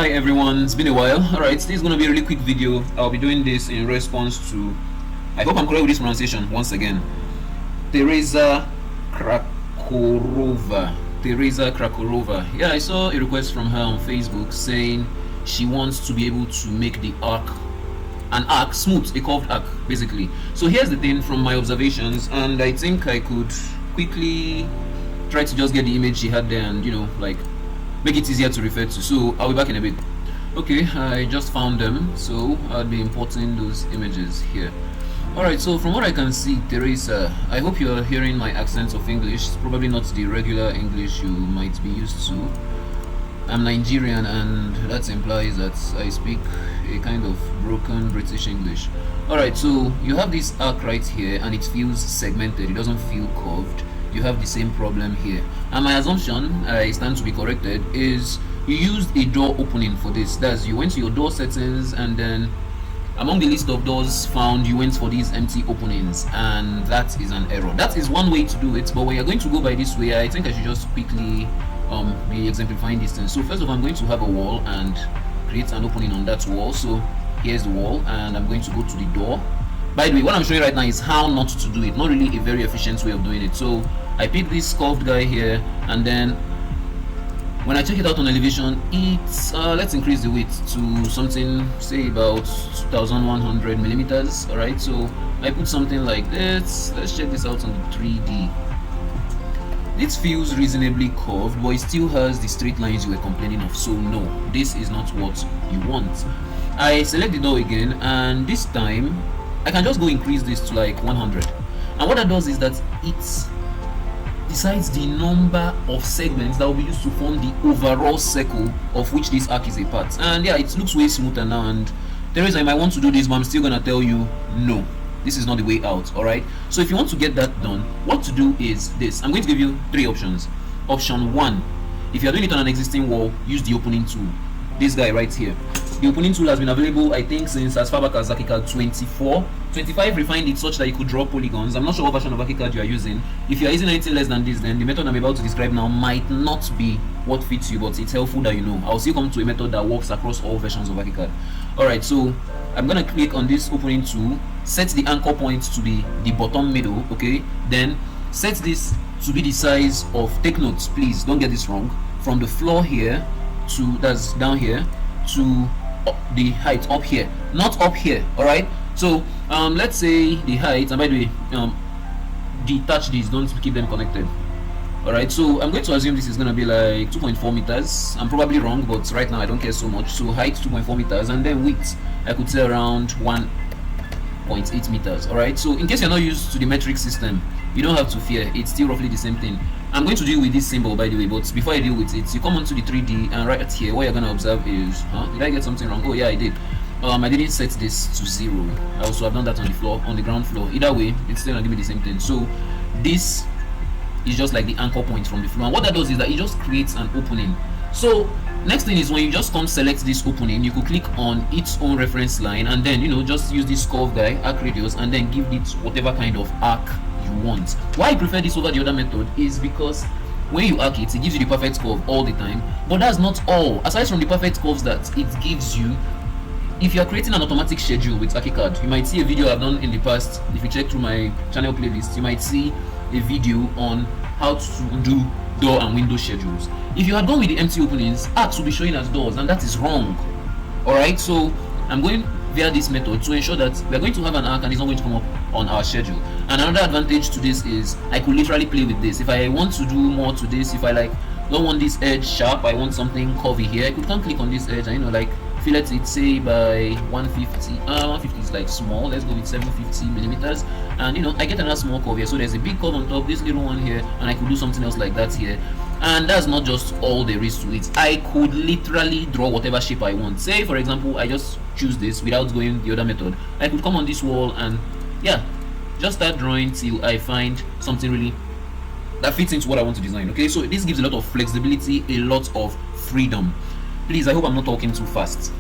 Hi everyone, it's been a while. Alright, this is going to be a really quick video. I'll be doing this in response to, I hope I'm correct with this pronunciation once again, Tereza Krakorova. Tereza Krakorova. Yeah, I saw a request from her on Facebook saying she wants to be able to make the an arc smooth, a curved arc basically. So here's the thing from my observations, and I think I could quickly try to just get the image she had there and like make it easier to refer to. So I'll be back in a bit. Okay, I just found them, so I'll be importing those images here. Alright, so from what I can see, Teresa, I hope you're hearing my accent of English. It's probably not the regular English you might be used to. I'm Nigerian, and that implies that I speak a kind of broken British English. Alright, so you have this arc right here and it feels segmented, it doesn't feel curved. You have the same problem here, and my assumption, I stand to be corrected, is you used a door opening for this. That's, you went to your door settings, and then among the list of doors found, you went for these empty openings, and that is an error. That is one way to do it, but when you're going to go by this way, I think I should just quickly be exemplifying this thing. So first of all, I'm going to have a wall and create an opening on that wall. So here's the wall, and I'm going to go to the door. By the way, what I'm showing right now is how not to do it, not really a very efficient way of doing it. So I pick this curved guy here, and then when I check it out on elevation, it's let's increase the width to something, say about 2100 millimeters. Alright, so I put something like this. Let's check this out on the 3D. This feels reasonably curved, but it still has the straight lines you were complaining of. So no, this is not what you want. I select the door again, and this time I can just go increase this to like 100. And what that does is that it decides the number of segments that will be used to form the overall circle of which this arc is a part. And yeah, it looks way smoother now. And Teresa, you might want to do this, but I'm still gonna tell you no, this is not the way out. Alright, so if you want to get that done, what to do is this. I'm going to give you three options. Option one, if you're doing it on an existing wall, use the opening tool, this guy right here. The opening tool has been available, I think, since as far back as Archicad 24. 25 refined it such that you could draw polygons. I'm not sure what version of Archicad you are using. If you are using anything less than this, then the method I'm about to describe now might not be what fits you, but it's helpful that you know. I'll still come to a method that works across all versions of Archicad. Alright, so I'm gonna click on this opening tool, set the anchor point to be the bottom middle, okay? Then set this to be the size of, take notes, please don't get this wrong, from the floor here to, that's down here, to the height up here, not up here. All right, so let's say the height, and by the way, detach these, don't keep them connected. All right, so I'm going to assume this is going to be like 2.4 meters. I'm probably wrong, but right now I don't care so much. So height 2.4 meters, and then width I could say around 1.8 meters. All right, so in case you're not used to the metric system, you don't have to fear, it's still roughly the same thing. I'm going to deal with this symbol, by the way, but before I deal with it, you come onto the 3D, and right here what you're going to observe is, did I get something wrong? Oh yeah, I did. I didn't set this to 0. I also have done that on the floor, on the ground floor. Either way, it's still gonna give me the same thing. So this is just like the anchor point from the floor, and what that does is that it just creates an opening. So next thing is, when you just come select this opening, you could click on its own reference line, and then just use this curve guy, arc radius, and then give it whatever kind of arc you want. Why I prefer this over the other method is because when you arc it, it gives you the perfect curve all the time. But that's not all. Aside from the perfect curves that it gives you, if you are creating an automatic schedule with Archicad, you might see a video I've done in the past. If you check through my channel playlist, you might see a video on how to do door and window schedules. If you had gone with the empty openings, arcs will be showing as doors, and that is wrong. Alright, so I'm going via this method to ensure that we are going to have an arc and it's not going to come up on our schedule. And another advantage to this is I could literally play with this. If I want to do more to this, if I don't want this edge sharp, I want something curvy here, I could come click on this edge and like fillet it, say by 150. 150 is like small, let's go with 750 millimeters, and I get another small curve here. So there's a big curve on top, this little one here, and I could do something else like that here. And that's not just all there is to it. I could literally draw whatever shape I want. Say for example I just choose this without going the other method, I could come on this wall and yeah, just start drawing till I find something really that fits into what I want to design. Okay, so this gives a lot of flexibility, a lot of freedom. Please, I hope I'm not talking too fast.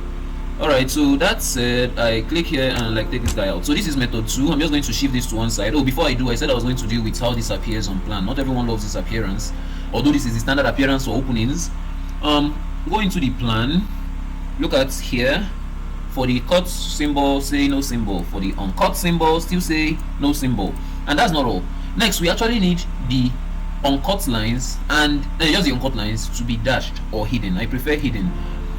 Alright, so that said, I click here and take this guy out. So this is method 2. I'm just going to shift this to one side. Oh, before I do, I said I was going to deal with how this appears on plan. Not everyone loves this appearance, although this is the standard appearance for openings. Go into the plan, look at here. For the cut symbol, say no symbol. For the uncut symbol, still say no symbol. And that's not all. Next, we actually need the uncut lines and just the uncut lines to be dashed or hidden. I prefer hidden.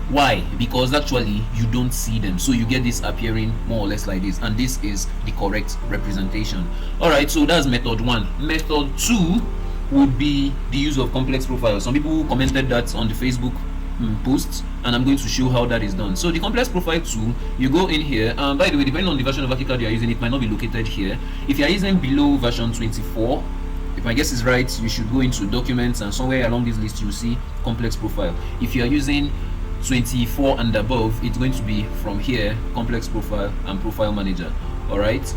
Why? Because actually you don't see them, so you get this appearing more or less like this, and this is the correct representation. All right, so that's method 1. Method 2 would be the use of complex profiles. Some people commented that on the Facebook posts, and I'm going to show how that is done. So the complex profile tool, you go in here, and by the way, depending on the version of Archicad you are using, it might not be located here. If you are using below version 24, if my guess is right, you should go into documents, and somewhere along this list you'll see complex profile. If you are using 24 and above, it's going to be from here, complex profile and profile manager. All right,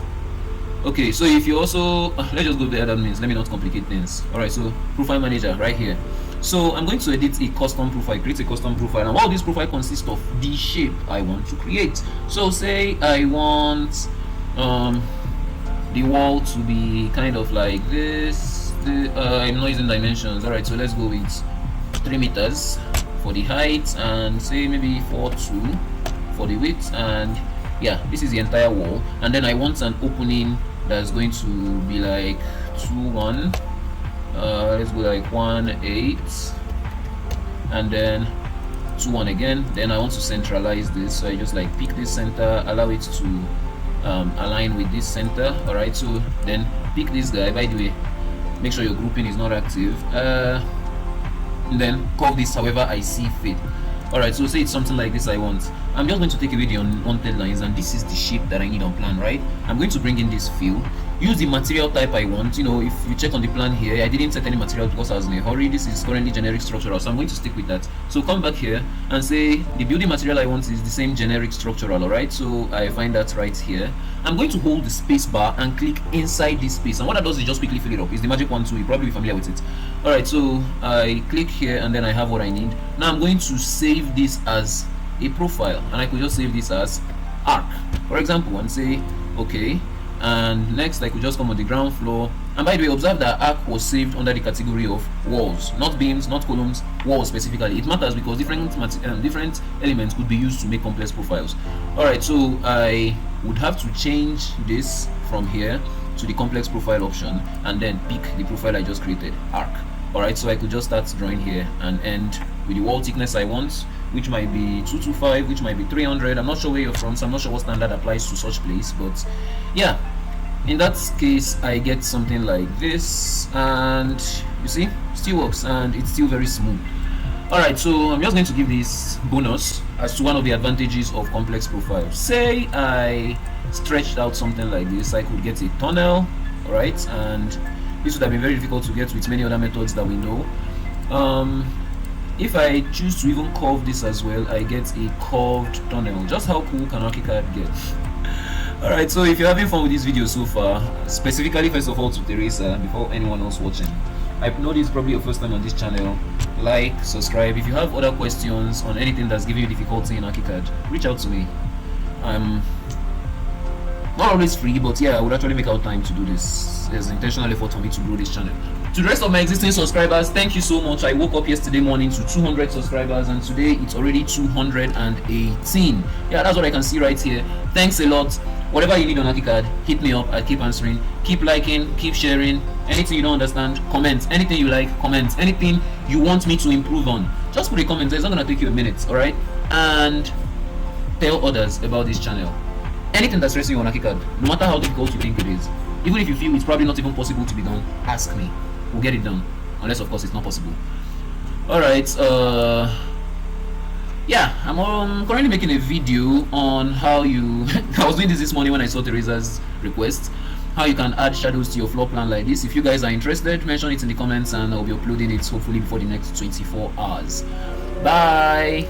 okay, so if you also let's just go there, that means let me not complicate things. All right, so profile manager right here. So I'm going to edit a custom profile, create a custom profile, and all this profile consists of the shape I want to create. So say I want the wall to be kind of like this. I'm not using dimensions. All right, so let's go with 3 meters for the height, and say maybe 4.2 for the width, and yeah, this is the entire wall. And then I want an opening that's going to be like 2.1. Let's go like 1.8, and then 2.1 again. Then I want to centralize this, so I just like pick this center, allow it to align with this center. All right, so then pick this guy. By the way, make sure your grouping is not active, and then curve this however I see fit. All right, so say it's something like this I want. I'm just going to take away the unwanted lines, and this is the shape that I need on plan, right? I'm going to bring in this fill, use the material type I want. You know, if you check on the plan here, I didn't set any material because I was in a hurry. This is currently generic structural, so I'm going to stick with that. So come back here and say the building material I want is the same generic structural. All right, so I find that right here. I'm going to hold the space bar and click inside this space, and what that does is just quickly fill it up. It's the magic one too, you'll probably be familiar with it. All right, so I click here and then I have what I need. Now I'm going to save this as a profile, and I could just save this as arc, for example, and say okay. And next I could just come on the ground floor, and by the way, observe that arc was saved under the category of walls, not beams, not columns, walls specifically. It matters because different elements could be used to make complex profiles. All right, so I would have to change this from here to the complex profile option, and then pick the profile I just created, arc. All right, so I could just start drawing here and end with the wall thickness I want, which might be 225, which might be 300. I'm not sure where you're from, so I'm not sure what standard applies to such place, but yeah, in that case I get something like this, and you see, still works, and it's still very smooth. All right, so I'm just going to give this bonus as to one of the advantages of complex profiles. Say I stretched out something like this, I could get a tunnel. All right, and this would have been very difficult to get with many other methods that we know. If I choose to even curve this as well, I get a curved tunnel. Just how cool can Archicad get? Alright, so if you're having fun with this video so far, specifically first of all to Tereza, before anyone else watching, I know this is probably your first time on this channel. Like, subscribe. If you have other questions on anything that's giving you difficulty in Archicad, reach out to me. I'm not always free, but yeah, I would actually make out time to do this. There's an intentional effort for me to grow this channel. To the rest of my existing subscribers, thank you so much. I woke up yesterday morning to 200 subscribers, and today it's already 218. Yeah, that's what I can see right here. Thanks a lot. Whatever you need on Archicad, hit me up. I keep answering. Keep liking, keep sharing. Anything you don't understand, comment. Anything you like, comment. Anything you want me to improve on, just put a comment. It's not gonna take you a minute, all right? And tell others about this channel. Anything that's stressing you on Archicad, no matter how difficult you think it is, even if you feel it's probably not even possible to be done, ask me. We'll get it done, unless of course it's not possible. All right, yeah, I'm currently making a video on how you I was doing this morning when I saw Tereza's request, how you can add shadows to your floor plan like this. If you guys are interested, mention it in the comments and I'll be uploading it hopefully before the next 24 hours. Bye.